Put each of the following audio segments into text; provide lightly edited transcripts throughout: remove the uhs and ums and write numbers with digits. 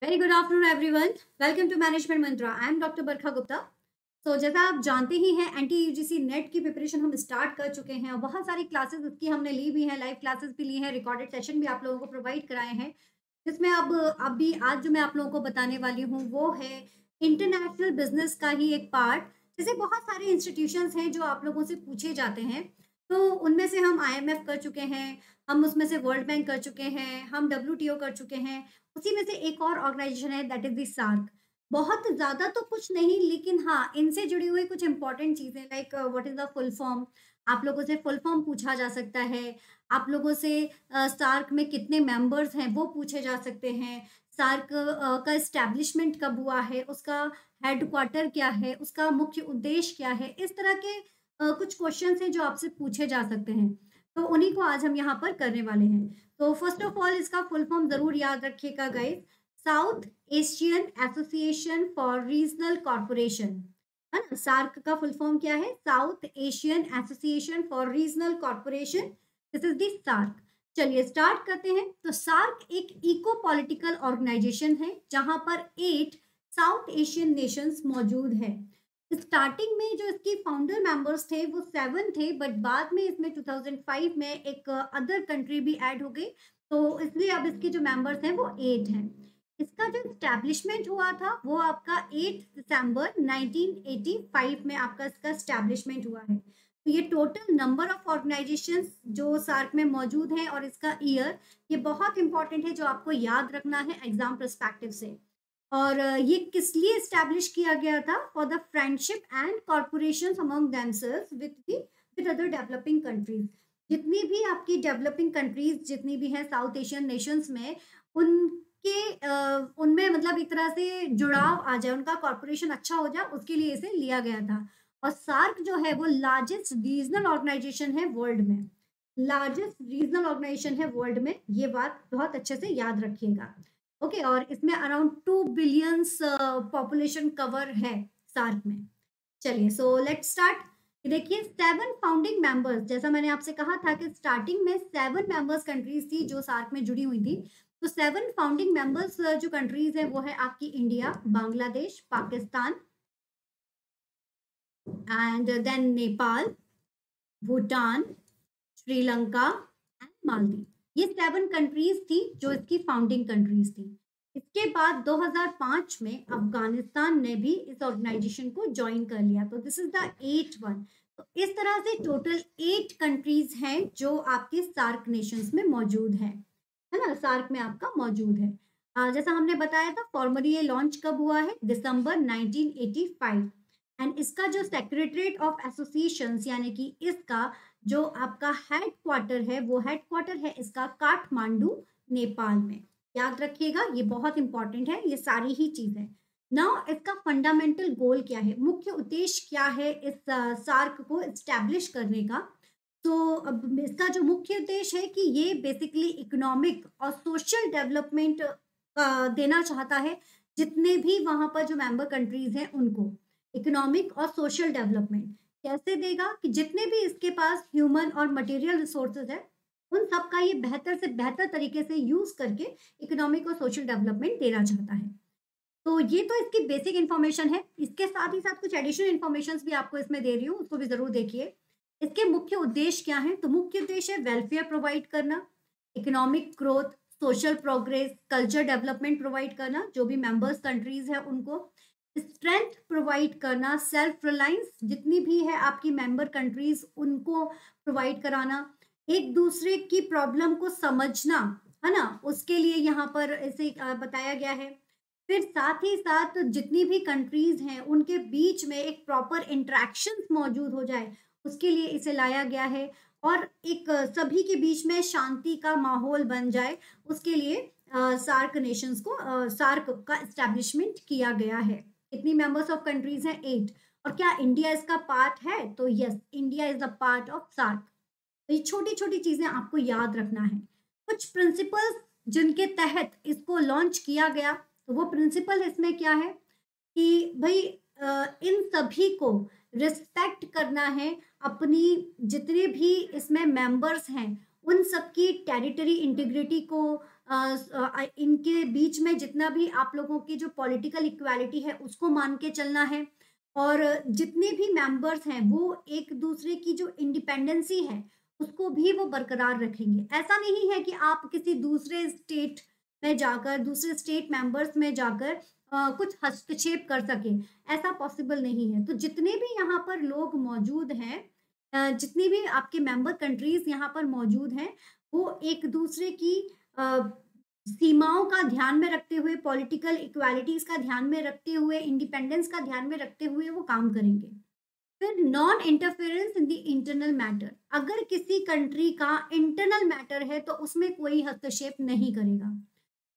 Very good afternoon everyone. Welcome to Management Mantra. I am doctor Barkha Gupta. जैसा आप जानते ही हैं, एनटी यूजीसी नेट की प्रिपरेशन हम स्टार्ट कर चुके हैं और बहुत सारी क्लासेस इसकी हमने ली भी हैं, लाइव क्लासेस भी ली हैं, रिकॉर्डेड सेशन भी आप लोगों को प्रोवाइड कराए हैं। जिसमें अब अभी आज जो मैं आप लोगों को बताने वाली हूँ वो है इंटरनेशनल बिजनेस का ही एक पार्ट। जैसे बहुत सारे इंस्टीट्यूशंस हैं जो आप लोगों से पूछे जाते हैं, तो उनमें से हम आईएमएफ कर चुके हैं, हम उसमें से वर्ल्ड बैंक कर चुके हैं, हम डब्ल्यूटीओ कर चुके हैं। उसी में से एक और ऑर्गेनाइजेशन है, दैट इज द सार्क। बहुत ज़्यादा तो कुछ नहीं, लेकिन हाँ, इनसे जुड़ी हुई कुछ इंपॉर्टेंट चीज़ें like what is the full form. आप लोगों से फुल फॉर्म पूछा जा सकता है। आप लोगों से सार्क में कितने मेंबर्स हैं वो पूछे जा सकते हैं। सार्क का एस्टैब्लिशमेंट कब हुआ है, उसका हेडक्वार्टर क्या है, उसका मुख्य उद्देश्य क्या है। इस तरह के कुछ क्वेश्चंस हैं जो आपसे पूछे जा सकते हैं। तो उन्हीं को आज हम यहाँ पर करने वाले हैं। तो फर्स्ट ऑफ ऑल इसका फुल फॉर्म ज़रूर याद रखिएगा guys. South Asian Association for Regional Corporation, है ना। सार्क का फुल फॉर्म क्या है? South Asian Association for Regional Corporation. This is the SAARC. चलिए स्टार्ट करते हैं। तो सार्क एक इको पॉलिटिकल ऑर्गेनाइजेशन है जहां पर 8 साउथ एशियन नेशंस मौजूद है। स्टार्टिंग में जो इसकी फाउंडर मेंबर्स थे वो 7 थे, बट बाद में इसमें 2005 में एक अदर कंट्री भी ऐड हो गई, तो इसलिए अब इसके जो मेंबर्स हैं वो 8 हैं। इसका जो एस्टैब्लिशमेंट हुआ था वो आपका 8 दिसंबर 1985 में आपका इसका एस्टैब्लिशमेंट हुआ है। तो ये टोटल नंबर ऑफ ऑर्गेनाइजेशंस जो सार्क में मौजूद हैं और इसका ईयर, ये बहुत इंपॉर्टेंट है जो आपको याद रखना है एग्जाम पर्सपेक्टिव से। और ये किस लिए एस्टैब्लिश किया गया था? For the friendship and corporation among themselves with other developing countries. जितनी भी आपकी डेवलपिंग कंट्रीज जितनी भी हैं साउथ एशियन नेशंस में, उनमें मतलब एक तरह से जुड़ाव आ जाए, उनका कॉर्पोरेशन अच्छा हो जाए, उसके लिए इसे लिया गया था। और सार्क जो है वो लार्जेस्ट रीजनल ऑर्गेनाइजेशन है वर्ल्ड में। लार्जेस्ट रीजनल ऑर्गेनाइजेशन है वर्ल्ड में, ये बात बहुत अच्छे से याद रखिएगा। ओके, और इसमें अराउंड 2 बिलियंस पॉपुलेशन कवर है सार्क में। चलिए सो लेट्स स्टार्ट। देखिए 7 फाउंडिंग मेंबर्स, जैसा मैंने आपसे कहा था कि स्टार्टिंग में 7 मेंबर्स कंट्रीज थी जो सार्क में जुड़ी हुई थी। तो 7 फाउंडिंग मेंबर्स जो कंट्रीज है वो है आपकी India, Bangladesh, Pakistan and then Nepal, Bhutan, Sri Lanka and Maldives. ये 7 कंट्रीज थी जो इसकी फाउंडिंग कंट्रीज थी। इसके बाद 2005 में अफगानिस्तान ने भी इस ऑर्गेनाइजेशन को ज्वाइन कर लिया। तो this is the 8th one. तो इस तरह से टोटल 8 कंट्रीज हैं जो आपके सार्क नेशंस में मौजूद है ना। सार्क में आपका मौजूद है। जैसा हमने बताया था, फॉर्मली ये लॉन्च कब हुआ है? दिसंबर 1985। एंड इसका जो सेक्रेटरीट ऑफ एसोसिएशंस यानी कि इसका जो आपका हेड क्वार्टर है वो हेड क्वार्टर है इसका काठमांडू, नेपाल में। याद रखिएगा, ये बहुत इंपॉर्टेंट है ये सारी ही चीजें। नाउ इसका फंडामेंटल गोल क्या है, मुख्य उद्देश्य क्या है इस सार्क को एस्टैब्लिश करने का? तो अब इसका जो मुख्य उद्देश्य है कि ये बेसिकली इकोनॉमिक और सोशल डेवलपमेंट देना चाहता है जितने भी वहां पर जो मेंबर कंट्रीज हैं उनको। इकोनॉमिक और सोशल डेवलपमेंट कैसे देगा? कि जितने भी इसके पास ह्यूमन और मटेरियल रिसोर्सेज है उन सब का ये बेहतर से बेहतर तरीके से यूज करके इकोनॉमिक और सोशल डेवलपमेंट देना चाहता है। तो ये तो इसकी बेसिक इन्फॉर्मेशन है। इसके साथ ही साथ कुछ एडिशनल इन्फॉर्मेशन भी आपको इसमें दे रही हूँ, उसको भी जरूर देखिए। इसके मुख्य उद्देश्य क्या है? तो मुख्य उद्देश्य है वेलफेयर प्रोवाइड करना, economic growth, social progress, culture development provide करना जो भी मेंबर्स कंट्रीज है उनको, स्ट्रेंथ प्रोवाइड करना, सेल्फ रिलायंस जितनी भी है आपकी मेंबर कंट्रीज उनको प्रोवाइड कराना, एक दूसरे की प्रॉब्लम को समझना, है ना, उसके लिए यहाँ पर इसे बताया गया है। फिर साथ ही साथ जितनी भी कंट्रीज हैं उनके बीच में एक प्रॉपर इंटरेक्शन मौजूद हो जाए उसके लिए इसे लाया गया है। और एक सभी के बीच में शांति का माहौल बन जाए उसके लिए सार्क नेशंस को सार्क का एस्टैब्लिशमेंट किया गया है। कितनी मेंबर्स ऑफ कंट्रीज हैं? 8। और क्या इंडिया इसका पार्ट है? तो yes, India is a part of SAARC. तो ये छोटी छोटी चीजें आपको याद रखना है। कुछ प्रिंसिपल्स जिनके तहत इसको लॉन्च किया गया, तो वो प्रिंसिपल इसमें क्या है कि भाई इन सभी को रिस्पेक्ट करना है। अपनी जितने भी इसमें मेंबर्स हैं उन सबकी टेरिटरी इंटीग्रिटी को इनके बीच में जितना भी आप लोगों की जो पॉलिटिकल इक्वालिटी है उसको मान के चलना है, और जितने भी मेंबर्स हैं वो एक दूसरे की जो इंडिपेंडेंसी है उसको भी वो बरकरार रखेंगे। ऐसा नहीं है कि आप किसी दूसरे स्टेट में जाकर, दूसरे स्टेट मेंबर्स में जाकर कुछ हस्तक्षेप कर सकें, ऐसा पॉसिबल नहीं है। तो जितने भी यहाँ पर लोग मौजूद हैं, जितनी भी आपके मेंबर कंट्रीज यहाँ पर मौजूद हैं, वो एक दूसरे की सीमाओं का ध्यान में रखते हुए, पॉलिटिकल इक्वालिटीज का ध्यान में रखते हुए, इंडिपेंडेंस का ध्यान में रखते हुए वो काम करेंगे। फिर non interference in the internal matter, अगर किसी कंट्री का इंटरनल मैटर है तो उसमें कोई हस्तक्षेप नहीं करेगा।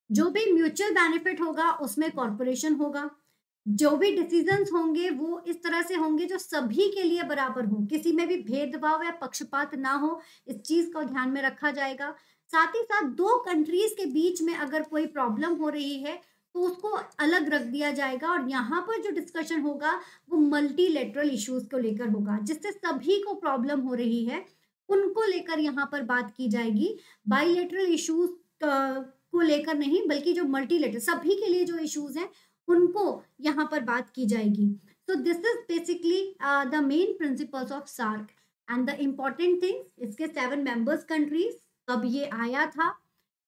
जो भी म्यूचुअल बेनिफिट होगा उसमें कॉर्पोरेशन होगा। जो भी डिसीजंस होंगे वो इस तरह से होंगे जो सभी के लिए बराबर हो, किसी में भी भेदभाव या पक्षपात ना हो, इस चीज को ध्यान में रखा जाएगा। साथ ही साथ दो कंट्रीज के बीच में अगर कोई प्रॉब्लम हो रही है तो उसको अलग रख दिया जाएगा, और यहाँ पर जो डिस्कशन होगा वो मल्टीलेटरल इश्यूज को लेकर होगा, जिससे सभी को प्रॉब्लम हो रही है उनको लेकर यहाँ पर बात की जाएगी। बाइलेटरल इश्यूज को लेकर नहीं, बल्कि जो मल्टीलेटरल सभी के लिए जो इश्यूज हैं उनको यहाँ पर बात की जाएगी। So this is basically the main principles of SAARC and the important things, इसके 7 मेंबर्स कंट्रीज, कब ये आया था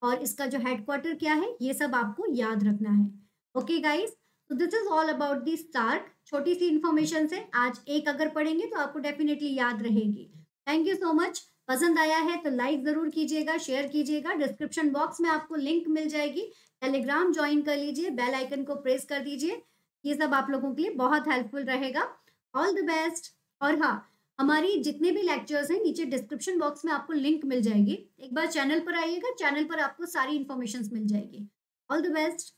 और इसका जो हेडक्वार्टर क्या है, ये सब आपको याद रखना है। ओके गाइस, तो this is all about the SAARC. छोटी सी इंफॉर्मेशन से आज एक अगर पढ़ेंगे तो आपको डेफिनेटली याद रहेगी। Thank you so much. पसंद आया है तो लाइक जरूर कीजिएगा, शेयर कीजिएगा। डिस्क्रिप्शन बॉक्स में आपको लिंक मिल जाएगी, टेलीग्राम ज्वाइन कर लीजिए, बेल आइकन को प्रेस कर दीजिए। ये सब आप लोगों के लिए बहुत हेल्पफुल रहेगा। All the best. और हाँ, हमारी जितने भी लेक्चर्स हैं नीचे डिस्क्रिप्शन बॉक्स में आपको लिंक मिल जाएगी। एक बार चैनल पर आइएगा, चैनल पर आपको सारी इंफॉर्मेशन मिल जाएगी। All the best.